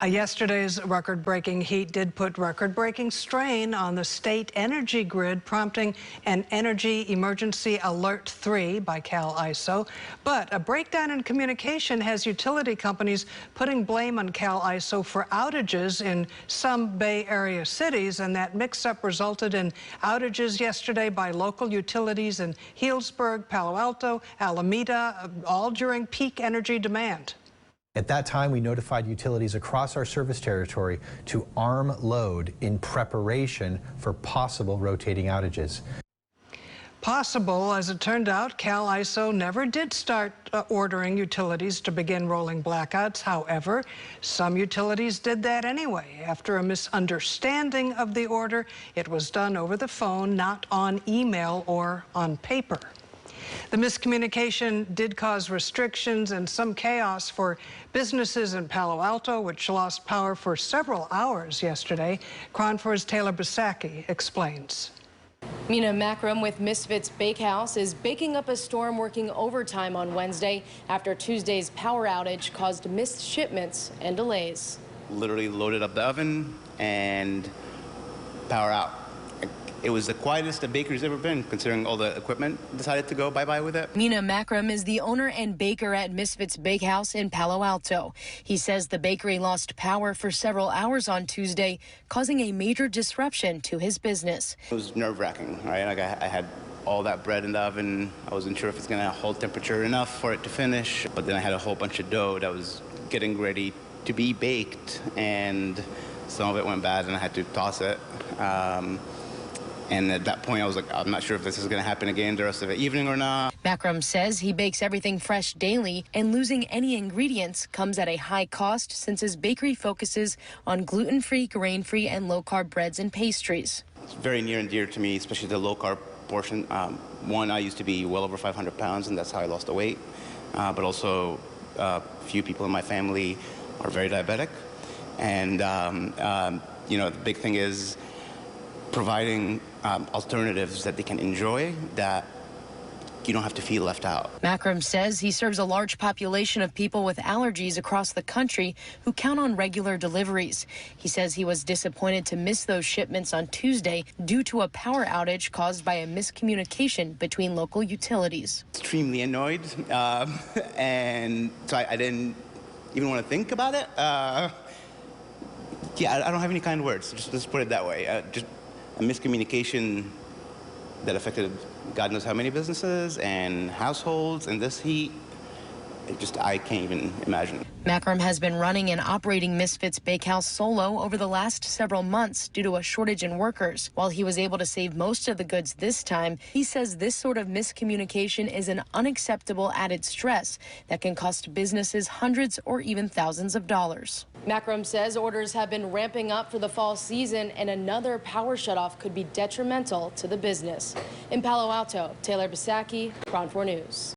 Yesterday's record-breaking heat did put record-breaking strain on the state energy grid, prompting an Energy Emergency Alert 3 by Cal ISO. But a breakdown in communication has utility companies putting blame on Cal ISO for outages in some Bay Area cities, and that mix-up resulted in outages yesterday by local utilities in Healdsburg, Palo Alto, Alameda, all during peak energy demand. At that time, we notified utilities across our service territory to arm load in preparation for possible rotating outages. Possible, as it turned out, Cal ISO never did start ordering utilities to begin rolling blackouts. However, some utilities did that anyway. After a misunderstanding of the order, it was done over the phone, not on email or on paper. The miscommunication did cause restrictions and some chaos for businesses in Palo Alto, which lost power for several hours yesterday. KRON 4's Taylor Bisacky explains. Mina Macram with Misfits Bakehouse is baking up a storm, working overtime on Wednesday after Tuesday's power outage caused missed shipments and delays. Literally loaded up the oven and power out. It was the quietest the bakery's ever been, considering all the equipment decided to go bye-bye with it. Mina Macram is the owner and baker at Misfits Bakehouse in Palo Alto. He says the bakery lost power for several hours on Tuesday, causing a major disruption to his business. It was nerve-wracking, right? Like I had all that bread in the oven. I wasn't sure if it's going to hold temperature enough for it to finish. But then I had a whole bunch of dough that was getting ready to be baked, and some of it went bad, and I had to toss it. And at that point, I was like, I'm not sure if this is going to happen again the rest of the evening or not. Macram says he bakes everything fresh daily, and losing any ingredients comes at a high cost since his bakery focuses on gluten-free, grain-free, and low-carb breads and pastries. It's very near and dear to me, especially the low-carb portion. One, I used to be well over 500 pounds, and that's how I lost the weight. But also, a few people in my family are very diabetic. And, you know, the big thing is providing alternatives that they can enjoy, that you don't have to feel left out. Macram says he serves a large population of people with allergies across the country who count on regular deliveries. He says he was disappointed to miss those shipments on Tuesday due to a power outage caused by a miscommunication between local utilities. Extremely annoyed, and so I didn't even want to think about it. Yeah, I don't have any kind words, just put it that way. Just a miscommunication that affected God knows how many businesses and households, and this heat, I can't even imagine. Macram has been running and operating Misfits Bakehouse solo over the last several months due to a shortage in workers. While he was able to save most of the goods this time, he says this sort of miscommunication is an unacceptable added stress that can cost businesses hundreds or even thousands of dollars. Macram says orders have been ramping up for the fall season, and another power shutoff could be detrimental to the business. In Palo Alto, Taylor Bisacky, KRON 4 News.